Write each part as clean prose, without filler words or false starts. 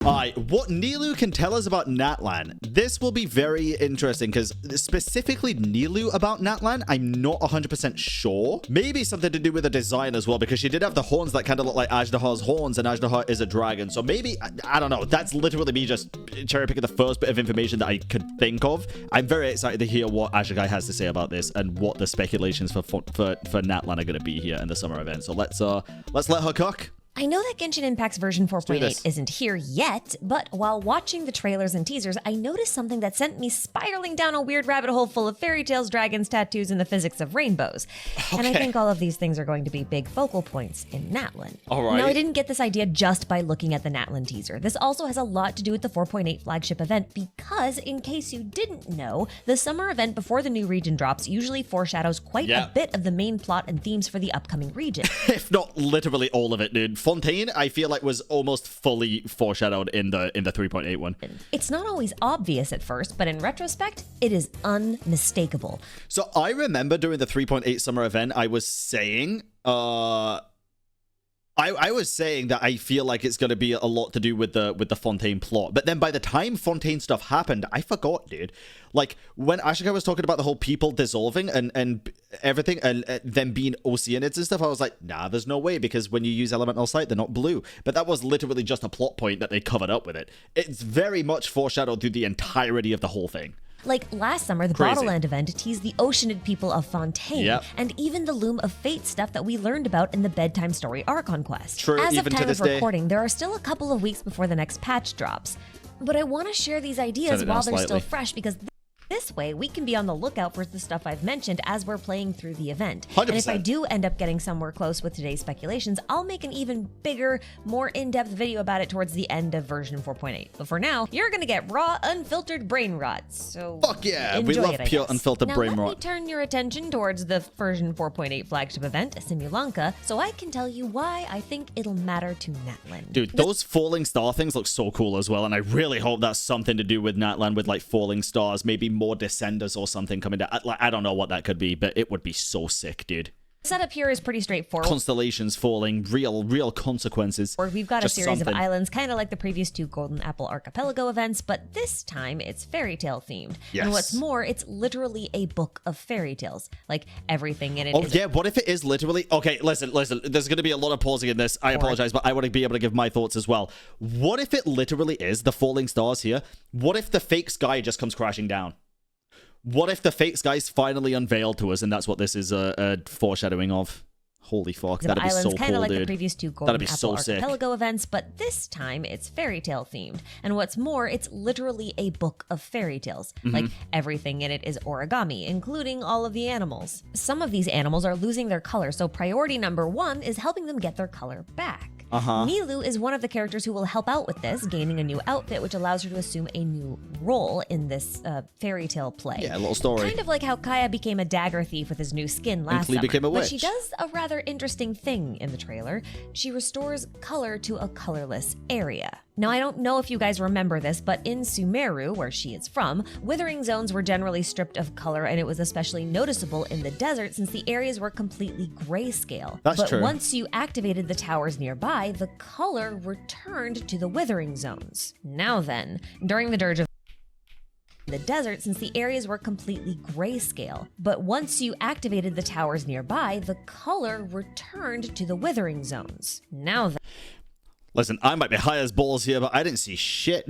Alright, what Nilou can tell us about Natlan. This will be very interesting because specifically Nilou about Natlan, I'm not 100% sure. Maybe something to do with the design as well, because she did have the horns that kind of look like Ajdahar's horns, and Ajdaha is a dragon. So maybe, I don't know, that's literally me just cherry picking the first bit of information that I could think of. I'm very excited to hear what Ashigai has to say about this and what the speculations for Natlan are going to be here in the summer event. So let's let her cook. I know that Genshin Impact's version 4.8 isn't here yet, but while watching the trailers and teasers, I noticed something that sent me spiraling down a weird rabbit hole full of fairy tales, dragons, tattoos, and the physics of rainbows. Okay. And I think all of these things are going to be big focal points in Natlan. All right. Now, I didn't get this idea just by looking at the Natlan teaser. This also has a lot to do with the 4.8 flagship event because, in case you didn't know, the summer event before the new region drops usually foreshadows quite a bit of the main plot and themes for the upcoming region. If not literally all of it, dude. Fontaine, I feel like, was almost fully foreshadowed in the 3.8 one. It's not always obvious at first, but in retrospect, it is unmistakable. So I remember during the 3.8 summer event, I was saying, I was saying that I feel like it's going to be a lot to do with the Fontaine plot. But then by the time Fontaine stuff happened, I forgot, dude. Like, when Ashikai was talking about the whole people dissolving and everything, and them being Oceanids and stuff, I was like, nah, there's no way, because when you use Elemental Sight, they're not blue. But that was literally just a plot point that they covered up with it. It's very much foreshadowed through the entirety of the whole thing. Like last summer, the Bottleland event teased the Oceanid people of Fontaine, and even the Loom of Fate stuff that we learned about in the Bedtime Story Archon quest. True, as of even time to this of recording, there are still a couple of weeks before the next patch drops. But I want to share these ideas while they're still fresh, because this way, we can be on the lookout for the stuff I've mentioned as we're playing through the event. 100%. And if I do end up getting somewhere close with today's speculations, I'll make an even bigger, more in-depth video about it towards the end of version 4.8. But for now, you're gonna get raw, unfiltered brain rot, so fuck yeah, we love pure, unfiltered brain rot. Now let me turn your attention towards the version 4.8 flagship event, Simulanka, so I can tell you why I think it'll matter to Natlan. Dude, those falling star things look so cool as well, and I really hope that's something to do with Natlan, with like falling stars, maybe more descenders or something coming down. I don't know what that could be, but it would be so sick, dude. Setup here is pretty straightforward. Constellations falling, real consequences. We've got a series of islands, kind of like the previous two Golden Apple Archipelago events, but this time it's fairy tale themed. Yes. And what's more, it's literally a book of fairy tales. Like, everything in it is... yeah, what if it is literally... Okay, listen, there's going to be a lot of pausing in this. I apologize, but I want to be able to give my thoughts as well. What if it literally is the falling stars here? What if the fake sky just comes crashing down? What if the fake sky's finally unveiled to us, and that's what this is a foreshadowing of? Holy fuck, that'd be so cool, kind of like dude. the previous two Golden Apple Archipelago events, but this time it's fairy tale themed. And what's more, it's literally a book of fairy tales. Like, everything in it is origami, including all of the animals. Some of these animals are losing their color, so priority number one is helping them get their color back. Nilou is one of the characters who will help out with this, gaining a new outfit, which allows her to assume a new role in this fairy tale play. Yeah, a little story. Kind of like how Kaya became a dagger thief with his new skin last summer. Became a witch. But she does a rather interesting thing in the trailer. She restores color to a colorless area. Now, I don't know if you guys remember this, but in Sumeru, where she is from, withering zones were generally stripped of color, and it was especially noticeable in the desert since the areas were completely grayscale. That's true. But once you activated the towers nearby, the color returned to the withering zones. Now then, during the Dirge of the desert, since the areas were completely grayscale. But once you activated the towers nearby, the color returned to the withering zones. Now then... Listen, I might be high as balls here, but I didn't see shit.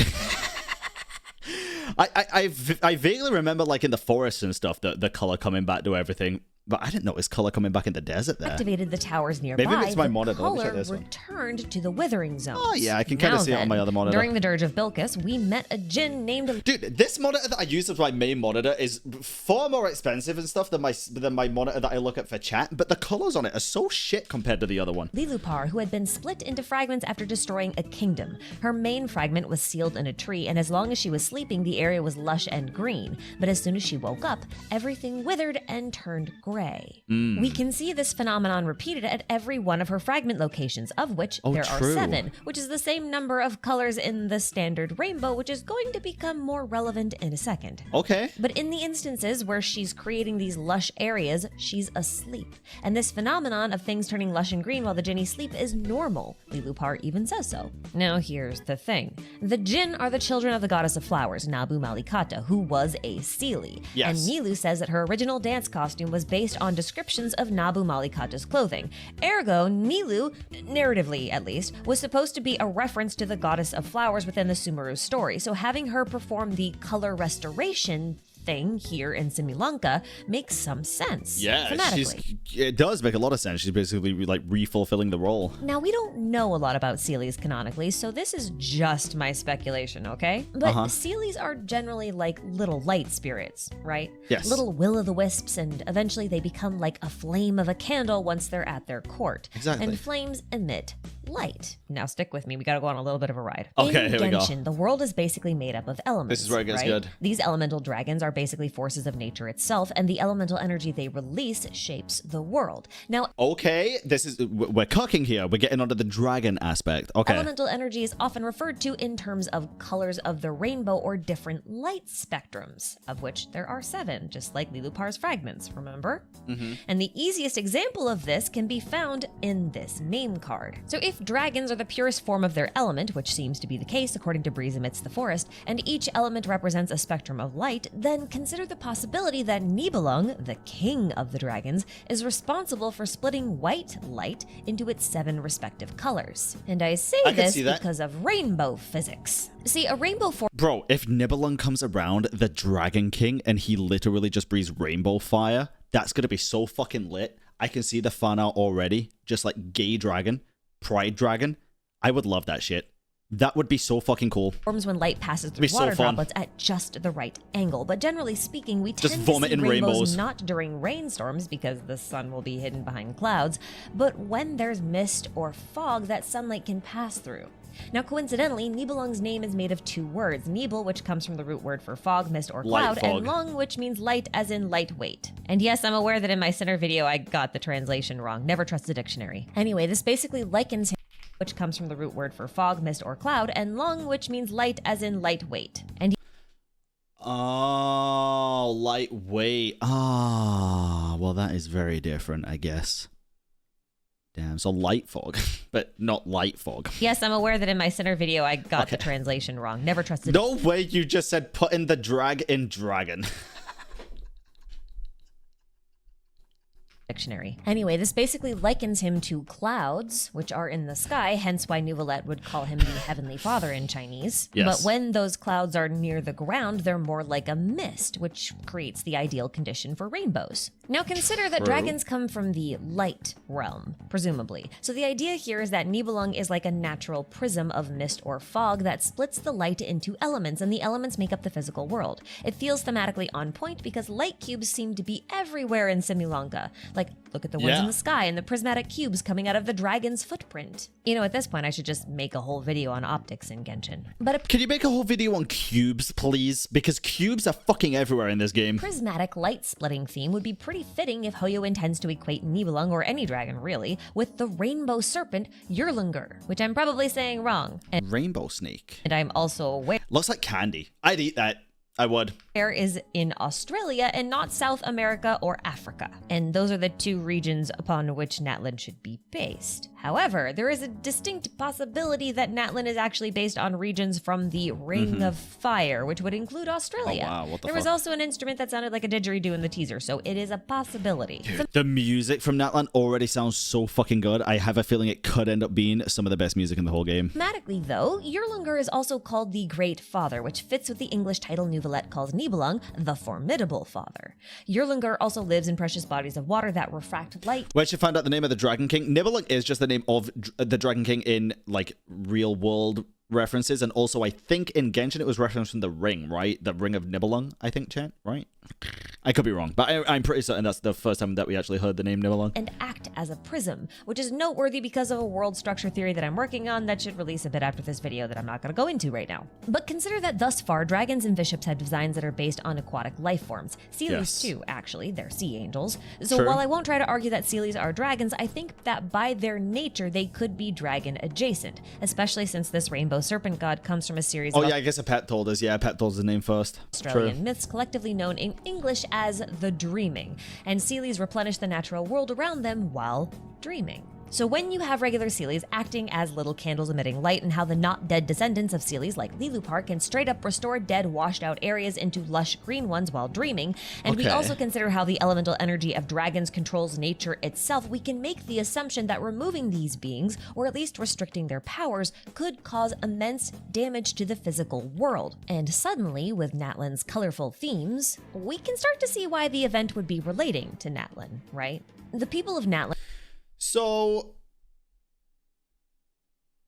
I vaguely remember, like, in the forest and stuff, the color coming back to everything. But I didn't notice color coming back in the desert there. Activated the towers nearby. Maybe it's my monitor. Color returned to the withering zones. Oh yeah, I can kind of see it on my other monitor. During the Dirge of Bilqis, we met a djinn named... Dude, this monitor that I use as my main monitor is far more expensive and stuff than my monitor that I look at for chat, but the colors on it are so shit compared to the other one. Lilupar, who had been split into fragments after destroying a kingdom. Her main fragment was sealed in a tree, and as long as she was sleeping, the area was lush and green. But as soon as she woke up, everything withered and turned gray. gray. We can see this phenomenon repeated at every one of her fragment locations, of which there are 7, which is the same number of colors in the standard rainbow, which is going to become more relevant in a second. Okay. But in the instances where she's creating these lush areas, she's asleep. And this phenomenon of things turning lush and green while the Jinnies sleep is normal. Lilupar even says so. Now here's the thing. The Jinn are the children of the goddess of flowers, Nabu Malikata, who was a Seelie. Yes. And Nilou says that her original dance costume was based on descriptions of Nabu Malikata's clothing. Ergo, Nilou, narratively at least, was supposed to be a reference to the goddess of flowers within the Sumeru story. So having her perform the color restoration thing here in Simulanka makes some sense. Yeah, thematically. it does make a lot of sense. She's basically like re-fulfilling the role. Now, we don't know a lot about Seelies canonically, so this is just my speculation, okay? But Seelies are generally like little light spirits, right? Yes. Little will-o'-the-wisps, and eventually they become like a flame of a candle once they're at their court. Exactly. And flames emit light. Now stick with me, we gotta go on a little bit of a ride. Okay, in here we go. Genshin, the world is basically made up of elements. This is where it gets right? good. These elemental dragons are basically forces of nature itself, and the elemental energy they release shapes the world. Now, Okay, we're cooking here. We're getting onto the dragon aspect. Okay. elemental energy is often referred to in terms of colors of the rainbow or different light spectrums, of which there are 7, just like Lilupar's fragments, remember? And the easiest example of this can be found in this name card. So if dragons are the purest form of their element, which seems to be the case according to Breeze Amidst the Forest, and each element represents a spectrum of light, then consider the possibility that Nibelung, the king of the dragons, is responsible for splitting white light into its 7 respective colors. And I say this because of rainbow physics. See, a rainbow form... Bro, if Nibelung comes around, the Dragon King, and he literally just breathes rainbow fire, that's gonna be so fucking lit. I can see the fan art already. Just like gay dragon, pride dragon. I would love that shit. That would be so fucking cool. Forms when light passes through water droplets at just the right angle. But generally speaking, we tend to see rainbows not during rainstorms because the sun will be hidden behind clouds, but when there's mist or fog that sunlight can pass through. Now, coincidentally, Nibelung's name is made of 2 words, Nibel, which comes from the root word for fog, mist, or cloud, and Lung, which means light as in lightweight. And yes, I'm aware that in my center video I got the translation wrong. Never trust the dictionary. Anyway, this basically likens him, which comes from the root word for fog, mist, or cloud, and Lung, which means light as in lightweight. And oh, lightweight. Ah, well, that is very different, I guess. Damn, so light fog, but not light fog. Yes, I'm aware that in my center video I got the translation wrong. Never trust the... No way you just said put in the drag in dragon. Dictionary. Anyway, this basically likens him to clouds, which are in the sky, hence why Neuvillette would call him the Heavenly Father in Chinese. Yes. But when those clouds are near the ground, they're more like a mist, which creates the ideal condition for rainbows. Now consider that dragons come from the light realm, presumably. So the idea here is that Nibelung is like a natural prism of mist or fog that splits the light into elements, and the elements make up the physical world. It feels thematically on point because light cubes seem to be everywhere in Simulanka. Like, look at the ones in the sky and the prismatic cubes coming out of the dragon's footprint. You know, at this point, I should just make a whole video on optics in Genshin. But Can you make a whole video on cubes, please? Because cubes are fucking everywhere in this game. Prismatic light-splitting theme would be pretty fitting if Hoyo intends to equate Nibelung, or any dragon really, with the rainbow serpent Jurlungur, which I'm probably saying wrong. Rainbow snake. And I'm also aware... Looks like candy. I'd eat that. I would. Is in Australia and not South America or Africa. And those are the 2 regions upon which Natlan should be based. However, there is a distinct possibility that Natlan is actually based on regions from the Ring of Fire, which would include Australia. Oh, wow. What the There was also an instrument that sounded like a didgeridoo in the teaser, so it is a possibility. Dude, the music from Natlan already sounds so fucking good. I have a feeling it could end up being some of the best music in the whole game. Thematically, though, Jurlungur is also called the Great Father, which fits with the English title Neuvillette calls Nibelung the Formidable Father. Jurlungur also lives in precious bodies of water that refract light. Where'd she find out the name of the Dragon King? Nibelung is just the name of the Dragon King in, like, real world references, and also I think in Genshin it was referenced from the ring, right? The ring of Nibelung, I think, chat, right? I could be wrong, but I'm pretty certain that's the first time that we actually heard the name Nibelung. And act as a prism, which is noteworthy because of a world structure theory that I'm working on that should release a bit after this video that I'm not going to go into right now. But consider that thus far, dragons and bishops have designs that are based on aquatic life forms. Sealies too, actually, they're sea angels. So while I won't try to argue that Sealies are dragons, I think that by their nature, they could be dragon adjacent, especially since this rainbow serpent god comes from a series of I guess a pet told us. Yeah, a pet told us the name first. Australian myths collectively known in English as the dreaming, and Sealies replenish the natural world around them while dreaming. So when you have regular Sealies acting as little candles emitting light, and how the not dead descendants of Sealies like Lilupar can straight up restore dead washed out areas into lush green ones while dreaming, and we also consider how the elemental energy of dragons controls nature itself, we can make the assumption that removing these beings, or at least restricting their powers, could cause immense damage to the physical world. And suddenly, with Natlan's colorful themes, we can start to see why the event would be relating to Natlan, right? The people of Natlan. So,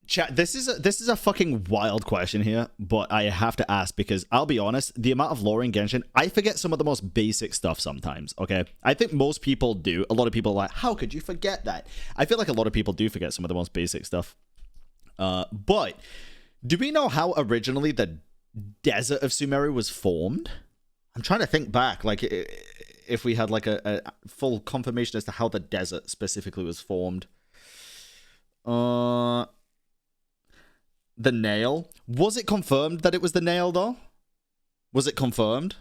chat, this is a fucking wild question here, but I have to ask because I'll be honest, the amount of lore in Genshin, I forget some of the most basic stuff sometimes, okay? I think most people do. A lot of people are like, how could you forget that? I feel like a lot of people do forget some of the most basic stuff. But do we know how originally the desert of Sumeru was formed? I'm trying to think back, like, if we had like a full confirmation as to how the desert specifically was formed. The nail. Was it confirmed that it was the nail, though? Was it confirmed?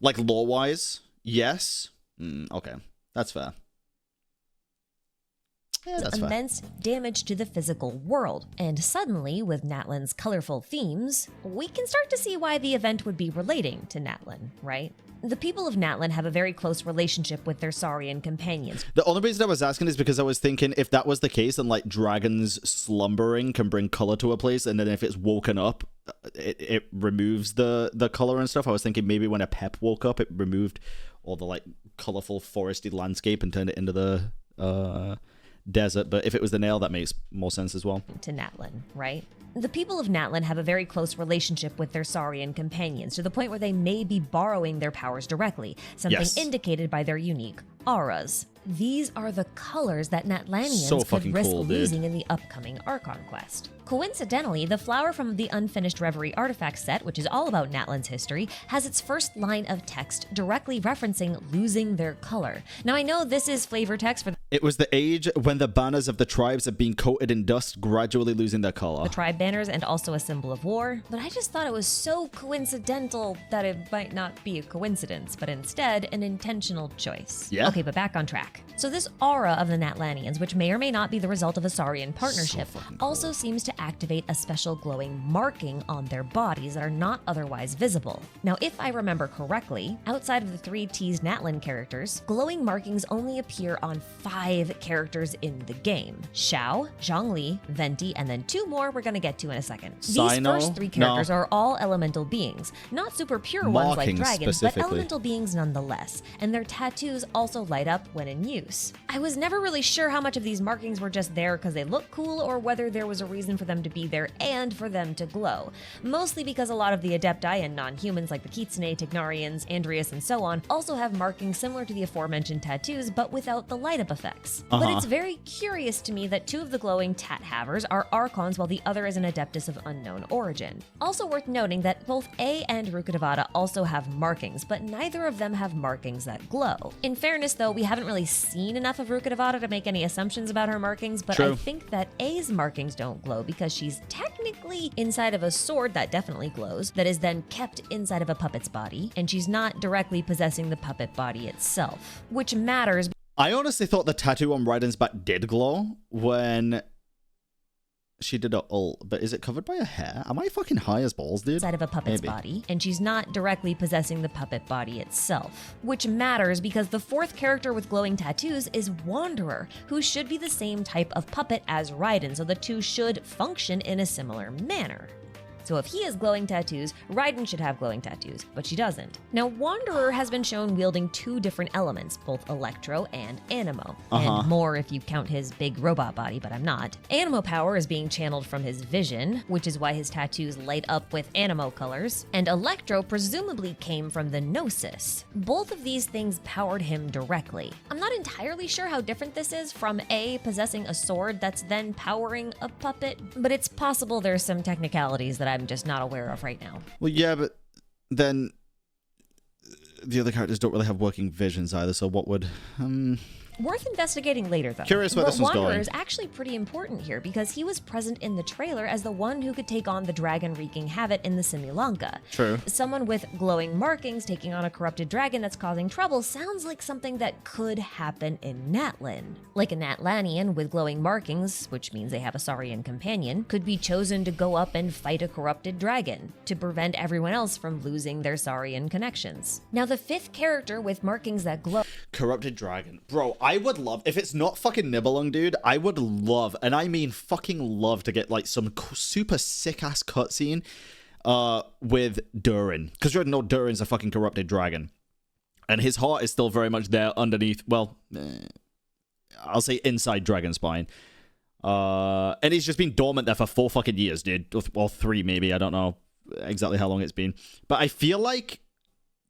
Like, lore-wise? Yes? Okay. That's fair. Yeah, that's immense damage to the physical world. And suddenly, with Natlan's colorful themes, we can start to see why the event would be relating to Natlan, right? The people of Natlan have a very close relationship with their Saurian companions. The only reason I was asking is because I was thinking if that was the case, then like dragons slumbering can bring color to a place, and then if it's woken up, it removes the color and stuff. I was thinking maybe when a pep woke up, it removed all the like colorful foresty landscape and turned it into the desert. But if it was the nail, that makes more sense as well. To Natlan, right? The people of Natlan have a very close relationship with their Saurian companions, to the point where they may be borrowing their powers directly, something indicated by their unique auras. These are the colors that Natlanians could risk losing in the upcoming Archon quest. Coincidentally, the flower from the Unfinished Reverie artifact set, which is all about Natlan's history, has its first line of text directly referencing losing their color. Now, I know this is flavor text for it was the age when the banners of the tribes have been coated in dust, gradually losing their color. The tribe banners, and also a symbol of war, but I just thought it was so coincidental that it might not be a coincidence, but instead an intentional choice. Yeah. Okay, but back on track. So this aura of the Natlanians, which may or may not be the result of a Saurian partnership, also seems to activate a special glowing marking on their bodies that are not otherwise visible. Now, if I remember correctly, outside of the 3 teased Natlan characters, glowing markings only appear on 5 characters in the game. Xiao, Zhongli, Venti, and then 2 more we're gonna get to in a second. These first 3 characters are all elemental beings, not super pure ones like dragons, but elemental beings nonetheless, and their tattoos also light up when in use. I was never really sure how much of these markings were just there because they look cool, or whether there was a reason for them to be there and for them to glow. Mostly because a lot of the Adepti and non-humans like the Kitsune, Tignarians, Andreas, and so on also have markings similar to the aforementioned tattoos, but without the light-up effects. But it's very curious to me that 2 of the glowing tat-havers are Archons while the other is an Adeptus of unknown origin. Also worth noting that both A and Rukkhadevata also have markings, but neither of them have markings that glow. In fairness though, we haven't really seen enough of Rukkhadevata to make any assumptions about her markings, but I think that A's markings don't glow because she's technically inside of a sword that definitely glows, that is then kept inside of a puppet's body, and she's not directly possessing the puppet body itself, which matters. I honestly thought the tattoo on Raiden's back did glow when she did her ult, but is it covered by her hair? Am I fucking high as balls, dude? Inside of a puppet's body, and she's not directly possessing the puppet body itself, which matters because the 4th character with glowing tattoos is Wanderer, who should be the same type of puppet as Raiden, so the 2 should function in a similar manner. So if he has glowing tattoos, Raiden should have glowing tattoos, but she doesn't. Now, Wanderer has been shown wielding two different elements, both Electro and Animo. And more if you count his big robot body, but I'm not. Animo power is being channeled from his vision, which is why his tattoos light up with Animo colors. And Electro presumably came from the Gnosis. Both of these things powered him directly. I'm not entirely sure how different this is from A, possessing a sword that's then powering a puppet, but it's possible there's some technicalities that I'm just not aware of right now. Well, yeah, but then the other characters don't really have working visions either, so what would... Worth investigating later, though. Curious where this one's Wanderer going. is actually pretty important here because he was present in the trailer as the one who could take on the dragon wreaking havoc in the Simulanka. True. Someone with glowing markings taking on a corrupted dragon that's causing trouble sounds like something that could happen in Natlan. Like a Natlanian with glowing markings, which means they have a Saurian companion, could be chosen to go up and fight a corrupted dragon to prevent everyone else from losing their Saurian connections. Now, the fifth character with markings that glow... Corrupted dragon. Bro, I would love, if it's not fucking Nibelung, dude, I would love, and I mean fucking love, to get like some super sick-ass cutscene with Durin. Because you already know Durin's a fucking corrupted dragon. And his heart is still very much there underneath, well, I'll say inside Dragon Spine. And he's just been dormant there for 4 fucking years, dude. Or 3 maybe, I don't know exactly how long it's been. But I feel like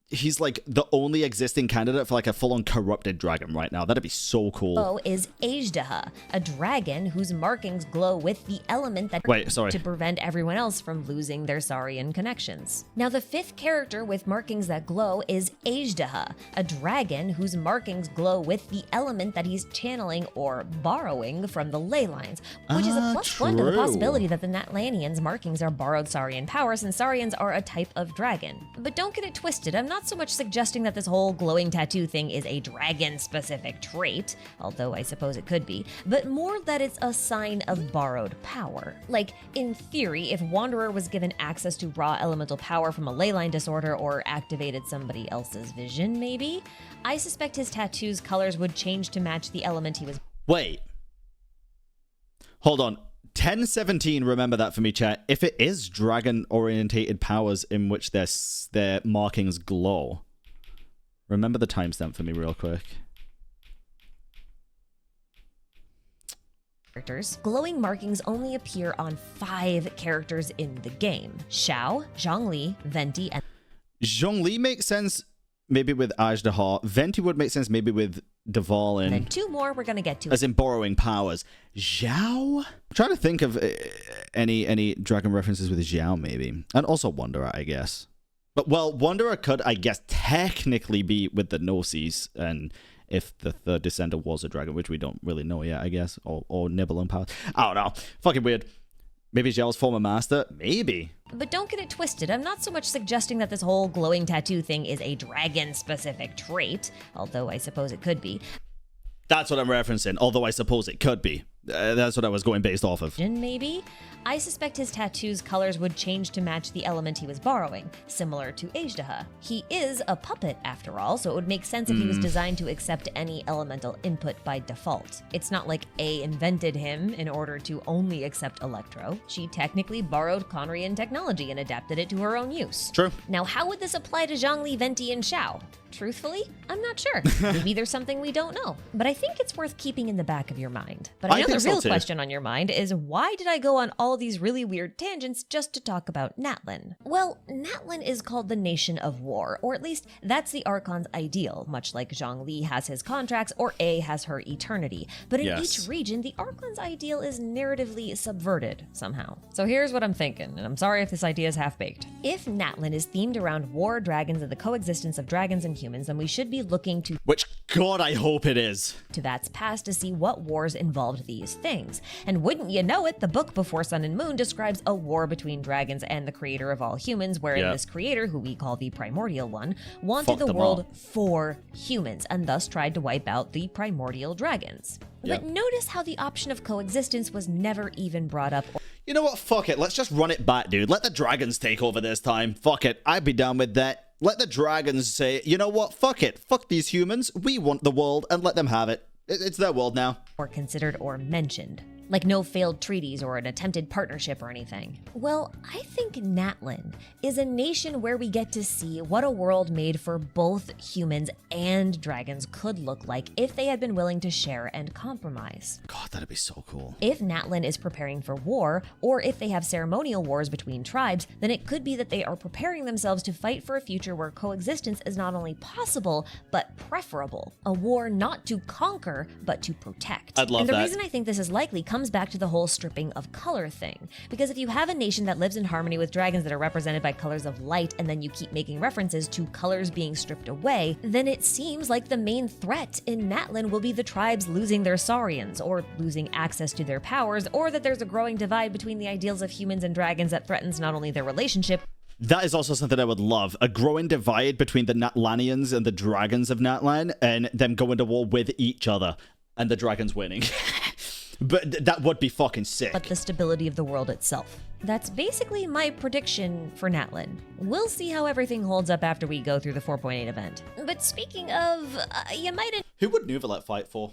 he's like the only existing candidate for like a full-on corrupted dragon right now. That'd be so cool. Is Ajdaha, a dragon whose markings glow with the element that to prevent everyone else from losing their Saurian connections. Now, the fifth character with markings that glow is Ajdaha, a dragon whose markings glow with the element that he's channeling or borrowing from the ley lines, which is a +1 to the possibility that the Natlanians' markings are borrowed Saurian power, since Saurians are a type of dragon. But don't get it twisted, I'm not so much suggesting that this whole glowing tattoo thing is a dragon-specific trait, although I suppose it could be, but more that it's a sign of borrowed power. Like, in theory, if Wanderer was given access to raw elemental power from a ley line disorder or activated somebody else's vision, maybe, I suspect his tattoo's colors would change to match the element he was... Wait. Hold on. 1017, remember that for me, chat. If it is dragon-orientated powers in which their markings glow, remember the timestamp for me real quick. Characters. Glowing markings only appear on 5 characters in the game. Xiao, Zhongli, Venti, and... Zhongli makes sense maybe with Ajdaha. Venti would make sense maybe with Dvalin. And then 2 more we're gonna get to. As in borrowing powers. Xiao? I'm trying to think of any dragon references with Xiao, maybe. And also Wanderer, I guess. But, well, Wanderer could, I guess, technically be with the Gnosis, and if the third descender was a dragon, which we don't really know yet, I guess. Or Nibelung powers. I don't know. Fucking weird. Maybe Xiao's former master? Maybe. But don't get it twisted, I'm not so much suggesting that this whole glowing tattoo thing is a dragon-specific trait, although I suppose it could be. That's what I'm referencing, although I suppose it could be. That's what I was going based off of. Maybe? I suspect his tattoo's colors would change to match the element he was borrowing, similar to Ajdaha. He is a puppet, after all, so it would make sense if he was designed to accept any elemental input by default. It's not like A invented him in order to only accept Electro. She technically borrowed Conrian technology and adapted it to her own use. True. Now, how would this apply to Zhongli, Venti, and Xiao? Truthfully, I'm not sure. Maybe there's something we don't know. But I think it's worth keeping in the back of your mind. But I know the real question on your mind is, why did I go on all these really weird tangents just to talk about Natlan? Well, Natlan is called the Nation of War, or at least that's the Archon's ideal, much like Zhongli has his contracts or A has her eternity. But in each region, the Archon's ideal is narratively subverted somehow. So here's what I'm thinking, and I'm sorry if this idea is half-baked. If Natlan is themed around war, dragons, and the coexistence of dragons and humans, then we should be looking to... Which, God, I hope it is. ...to that's past to see what wars involved these things. And wouldn't you know it, the book Before Sun and Moon describes a war between dragons and the creator of all humans, wherein this creator, who we call the Primordial One, wanted the world for humans, and thus tried to wipe out the primordial dragons. But notice how the option of coexistence was never even brought up. You know what? Fuck it. Let's just run it back, dude. Let the dragons take over this time. Fuck it. I'd be down with that. Let the dragons say, you know what? Fuck it. Fuck these humans. We want the world, and let them have it. It's their world now. Or considered or mentioned. Like no failed treaties or an attempted partnership or anything. Well, I think Natlan is a nation where we get to see what a world made for both humans and dragons could look like if they had been willing to share and compromise. God, that'd be so cool. If Natlan is preparing for war, or if they have ceremonial wars between tribes, then it could be that they are preparing themselves to fight for a future where coexistence is not only possible, but preferable. A war not to conquer, but to protect. I'd love that. And the reason I think this is likely comes back to the whole stripping of color thing. Because if you have a nation that lives in harmony with dragons that are represented by colors of light, and then you keep making references to colors being stripped away, then it seems like the main threat in Natlan will be the tribes losing their saurians, or losing access to their powers, or that there's a growing divide between the ideals of humans and dragons that threatens not only their relationship. That is also something I would love. A growing divide between the Natlanians and the dragons of Natlan, and them going to war with each other, and the dragons winning. But that would be fucking sick. But the stability of the world itself. That's basically my prediction for Natlan. We'll see how everything holds up after we go through the 4.8 event. But speaking of, you might... Who would Nuvalet fight for?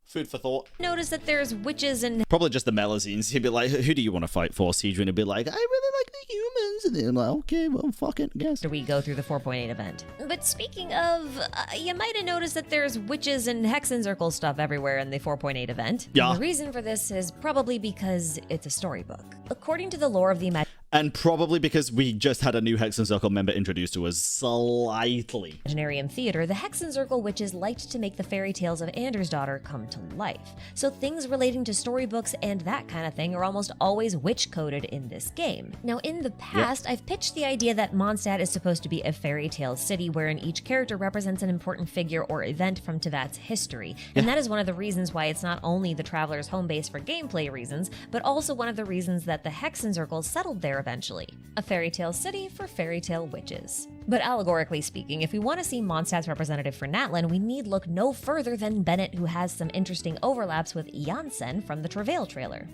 Food for thought. Notice that there's witches and... Probably just the Melazines. He'd be like, who do you want to fight for? Siegrin would be like, I really like the humans. And they're like, okay, well, fuck it, I guess. After we go through the 4.8 event. But speaking of, you might have noticed that there's witches and Hexencircle stuff everywhere in the 4.8 event. Yeah. And the reason for this is probably because it's a storybook. According to the lore of the And probably because we just had a new Hexencircle member introduced to us slightly. Imaginarium Theater, the Hexencircle witches liked to make the fairy tales of Anders' daughter come to life. So things relating to storybooks and that kind of thing are almost always witch-coded in this game. Now, in the past, I've pitched the idea that Mondstadt is supposed to be a fairy tale city wherein each character represents an important figure or event from Teyvat's history. And that is one of the reasons why it's not only the Traveler's home base for gameplay reasons, but also one of the reasons that the Hexencircle settled there eventually. A fairy tale city for fairy tale witches. But allegorically speaking, if we want to see Mondstadt's representative for Natlan, we need look no further than Bennett, who has some interesting overlaps with Janssen from the Travail trailer.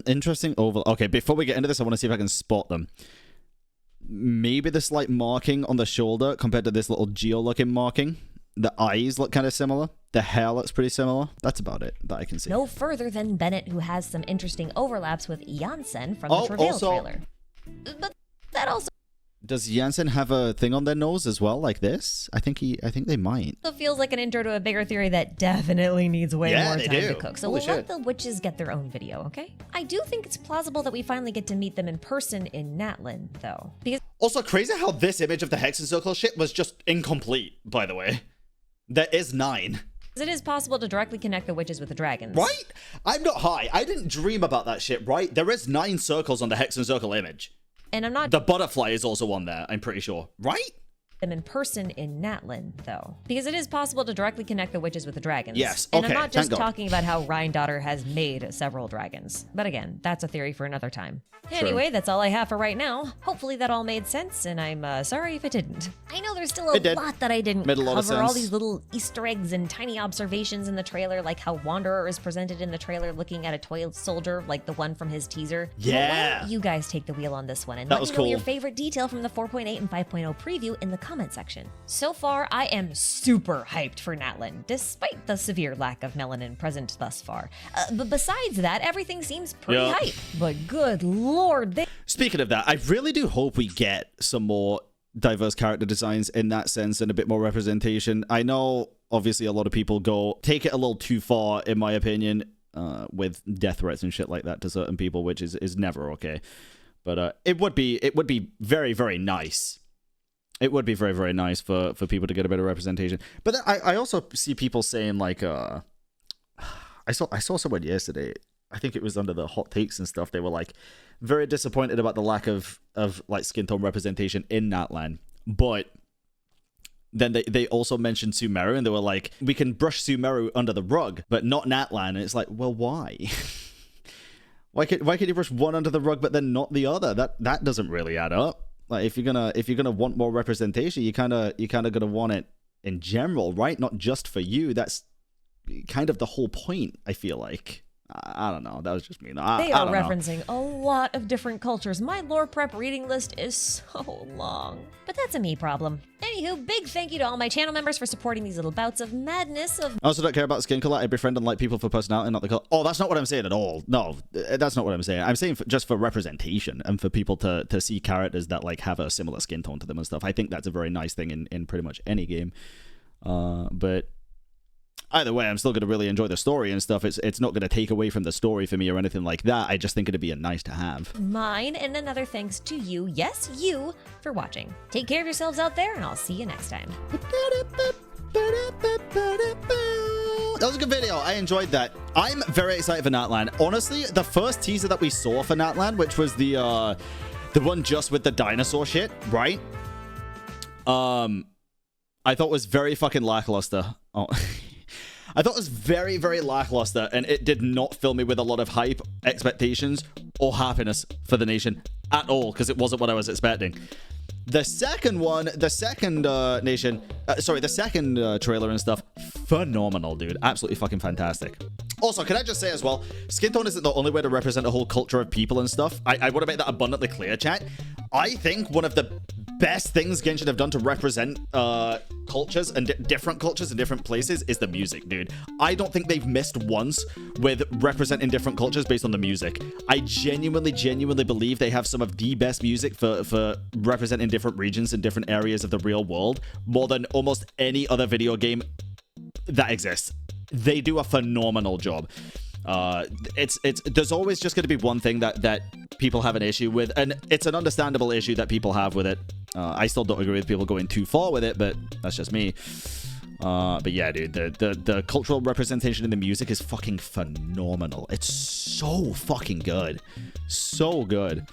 Interesting Okay, before we get into this, I want to see if I can spot them. Maybe the slight marking on the shoulder compared to this little geo-looking marking. The eyes look kind of similar. The hair looks pretty similar. That's about it that I can see. No further than Bennett, who has some interesting overlaps with Janssen from the Travail trailer. But that also... Does Janssen have a thing on their nose as well, like this? I think they might. It feels like an intro to a bigger theory that definitely needs way more time to cook. So we'll let the witches get their own video, okay? I do think it's plausible that we finally get to meet them in person in Natlan, though. Because also, crazy how this image of the Hexencircle shit was just incomplete, by the way. There is 9. It is possible to directly connect the witches with the dragons. Right? I'm not high. I didn't dream about that shit, right? There is 9 circles on the Hexencircle image. And I'm not... The butterfly is also on there, I'm pretty sure. Right? Them in person in Natlan, though. Because it is possible to directly connect the witches with the dragons. Yes, and I'm not just talking about how Rhine-Daughter has made several dragons. But again, that's a theory for another time. Anyway, that's all I have for right now. Hopefully that all made sense, and I'm sorry if it didn't. I know there's still a lot that I didn't cover. All these little Easter eggs and tiny observations in the trailer, like how Wanderer is presented in the trailer looking at a toy soldier, like the one from his teaser. Yeah. Well, why don't you guys take the wheel on this one and let me know your favorite detail from the 4.8 and 5.0 preview in the comment section. So far, I am super hyped for Natlan, despite the severe lack of melanin present thus far. But besides that, everything seems pretty hype. But good lord, Speaking of that, I really do hope we get some more diverse character designs in that sense and a bit more representation. I know, obviously, a lot of people take it a little too far, in my opinion, with death threats and shit like that to certain people, which is never okay. But it would be very, very nice. It would be very, very nice for people to get a bit of representation. But then I also see people saying, like, I saw someone yesterday, I think it was under the hot takes and stuff, they were, like, very disappointed about the lack of like, skin tone representation in Natlan. But then they also mentioned Sumeru, and they were like, we can brush Sumeru under the rug, but not Natlan. And it's like, well, why? Why could you brush one under the rug, but then not the other? That doesn't really add up. Like, if you're gonna want more representation, you kind of gonna want it in general, right? Not just for you. That's kind of the whole point, I feel like. I don't know. That was just me. They I are don't know. referencing a lot of different cultures. My lore prep reading list is so long. But that's a me problem. Anywho, big thank you to all my channel members for supporting these little bouts of madness of... I also don't care about skin color. I befriend and like people for personality, not the color. Oh, that's not what I'm saying at all. No, that's not what I'm saying. I'm saying just for representation and for people to see characters that like have a similar skin tone to them and stuff. I think that's a very nice thing in pretty much any game. But either way, I'm still going to really enjoy the story and stuff. It's not going to take away from the story for me or anything like that. I just think it'd be a nice to have. Mine, and another thanks to you, yes, you, for watching. Take care of yourselves out there, and I'll see you next time. That was a good video. I enjoyed that. I'm very excited for Natlan. Honestly, the first teaser that we saw for Natlan, which was the one just with the dinosaur shit, right? I thought was very fucking lackluster. Oh. I thought it was very, very lackluster, and it did not fill me with a lot of hype, expectations, or happiness for the nation at all, because it wasn't what I was expecting. The second one, the second trailer and stuff, phenomenal, dude. Absolutely fucking fantastic. Also, can I just say as well, skin tone isn't the only way to represent a whole culture of people and stuff. I want to make that abundantly clear, chat. I think one of the best things Genshin have done to represent cultures and different cultures in different places is the music, dude. I don't think they've missed once with representing different cultures based on the music. I genuinely believe they have some of the best music for representing different regions and different areas of the real world, more than almost any other video game that exists. They do a phenomenal job. There's always just going to be one thing that people have an issue with, and it's an understandable issue that people have with it. I still don't agree with people going too far with it, but that's just me. But yeah, dude, the cultural representation in the music is fucking phenomenal. It's so fucking good. So good.